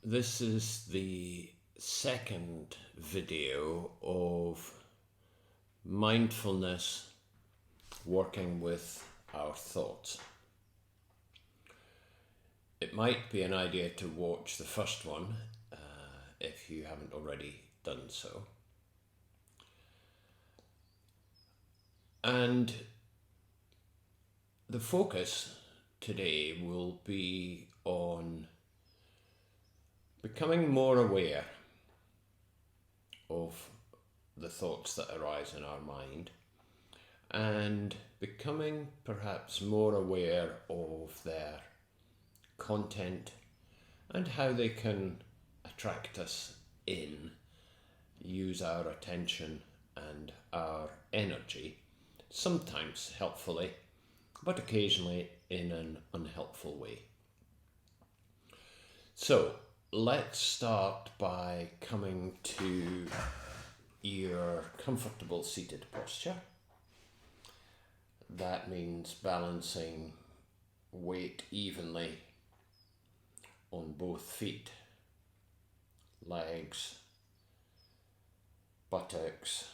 This is the second video of mindfulness working with our thoughts. It might be an idea to watch the first one if you haven't already done so. And the focus today will be on becoming more aware of the thoughts that arise in our mind and becoming perhaps more aware of their content and how they can attract us in, use our attention and our energy, sometimes helpfully, but occasionally in an unhelpful way. So let's start by coming to your comfortable seated posture. That means balancing weight evenly on both feet, legs, buttocks.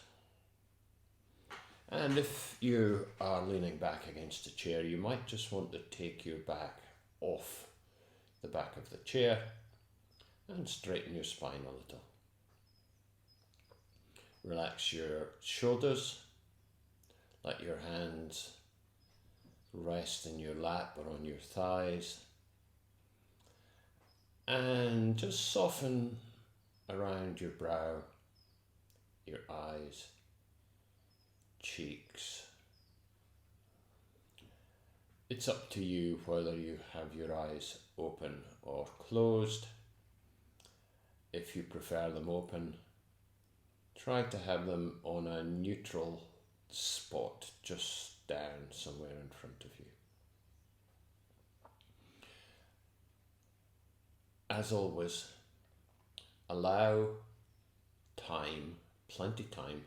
And if you are leaning back against a chair, you might just want to take your back off the back of the chair and straighten your spine a little. Relax your shoulders, let your hands rest in your lap or on your thighs, and just soften around your brow, your eyes, cheeks. It's up to you whether you have your eyes open or closed. If you prefer them open, try to have them on a neutral spot just down somewhere in front of you. As always, allow time, plenty time,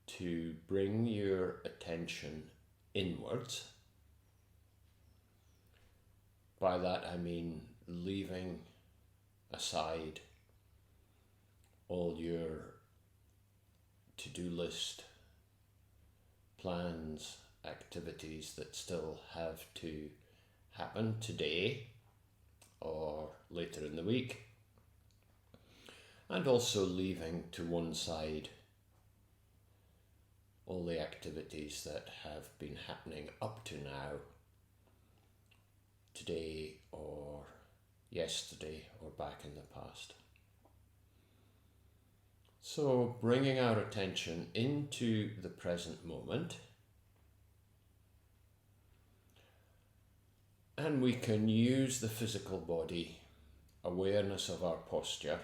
to bring your attention inwards. By that I mean leaving aside all your to-do list, plans, activities that still have to happen today or later in the week, and also leaving to one side all the activities that have been happening up to now, today or yesterday or back in the past. So bringing our attention into the present moment, and we can use the physical body, awareness of our posture.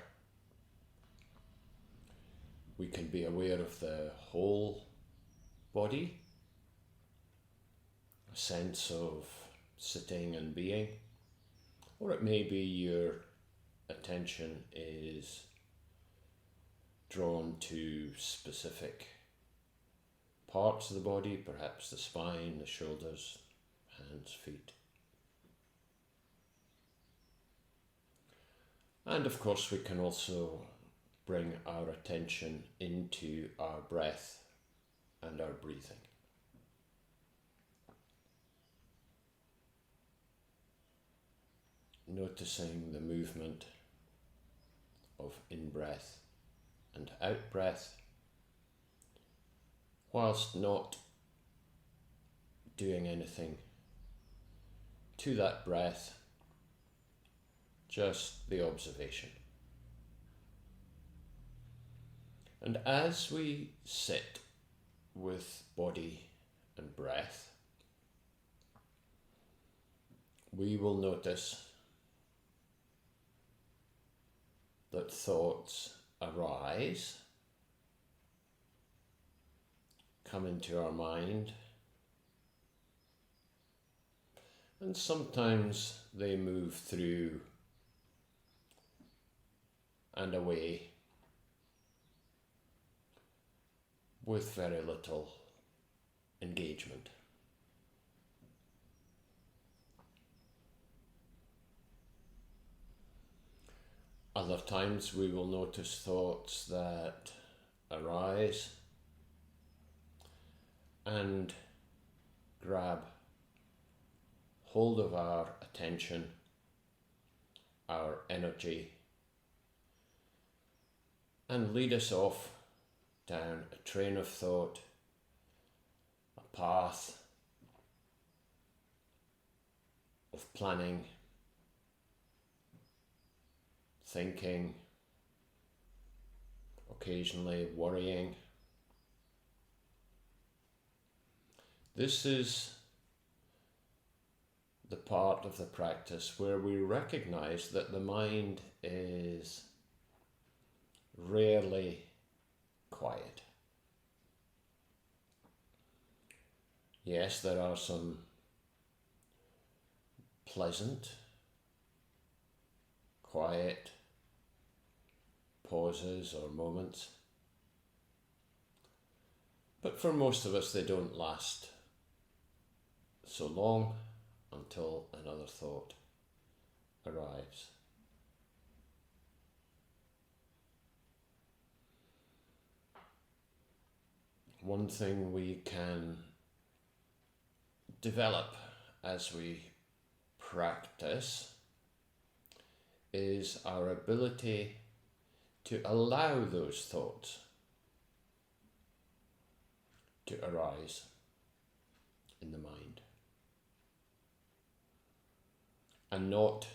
We can be aware of the whole body, a sense of sitting and being, or it may be your attention is drawn to specific parts of the body, perhaps the spine, the shoulders, hands, feet. And of course we can also bring our attention into our breath and our breathing. Noticing the movement of in-breath and out-breath, whilst not doing anything to that breath, just the observation. And as we sit with body and breath, we will notice that thoughts arise, come into our mind, and sometimes they move through and away with very little engagement. Other times we will notice thoughts that arise and grab hold of our attention, our energy, and lead us off down a train of thought, a path of planning, thinking, occasionally worrying. This is the part of the practice where we recognize that the mind is rarely quiet. Yes, there are some pleasant, quiet pauses or moments, but for most of us they don't last so long until another thought arrives. One thing we can develop as we practice is our ability to allow those thoughts to arise in the mind and not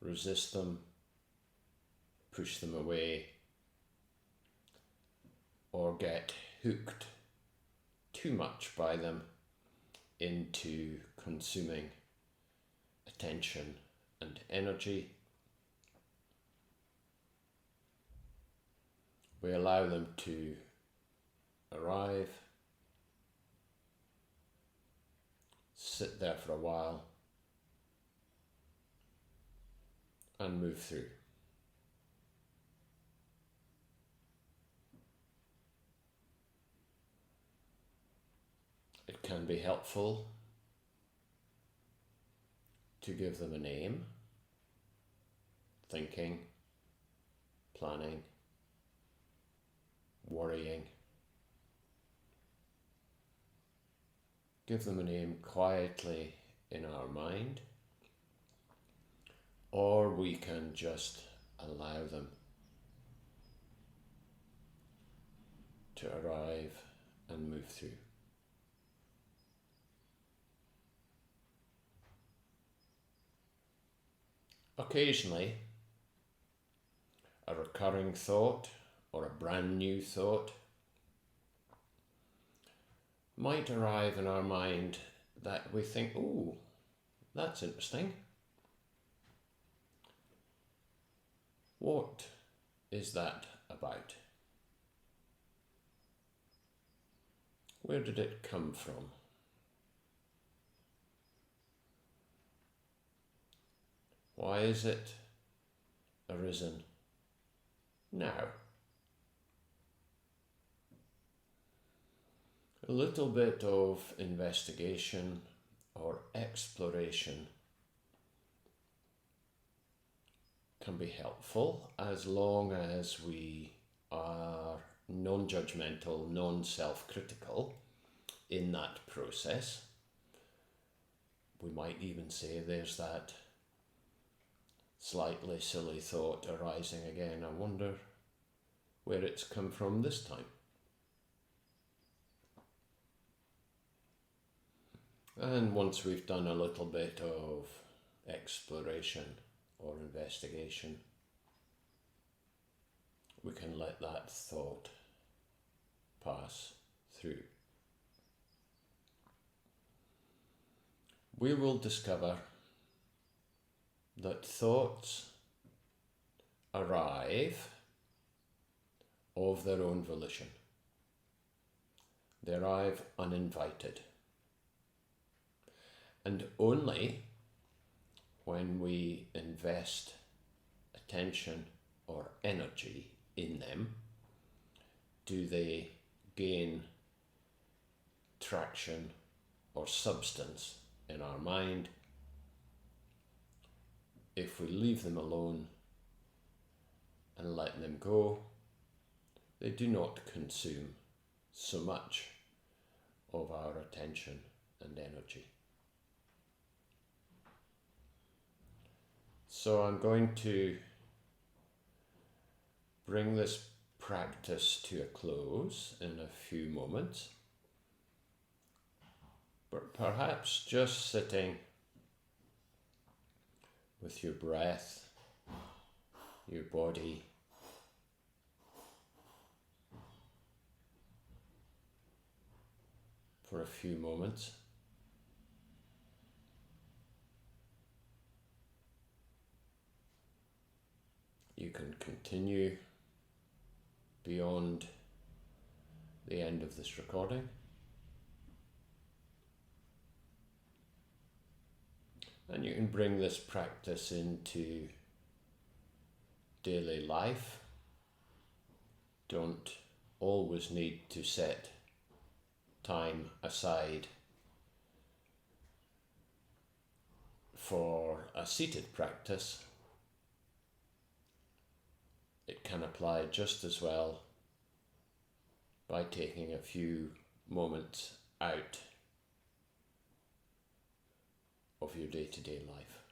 resist them, push them away, or get hooked too much by them into consuming attention and energy. We allow them to arrive, sit there for a while, and move through. It can be helpful to give them a name: thinking, planning, worrying. Give them a name quietly in our mind, or we can just allow them to arrive and move through. Occasionally, a recurring thought or a brand new thought might arrive in our mind that we think, oh, that's interesting. What is that about? Where did it come from? Why is it arisen now? A little bit of investigation or exploration can be helpful as long as we are non-judgmental, non-self-critical in that process. We might even say there's that slightly silly thought arising again. I wonder where it's come from this time. And once we've done a little bit of exploration or investigation, we can let that thought pass through. We will discover that thoughts arrive of their own volition. They arrive uninvited. And only when we invest attention or energy in them do they gain traction or substance in our mind. If we leave them alone, and letting them go, they do not consume so much of our attention and energy. So I'm going to bring this practice to a close in a few moments, but perhaps just sitting with your breath, your body, for a few moments. You can continue beyond the end of this recording. And you can bring this practice into daily life. Don't always need to set time aside for a seated practice. It can apply just as well by taking a few moments out of your day-to-day life.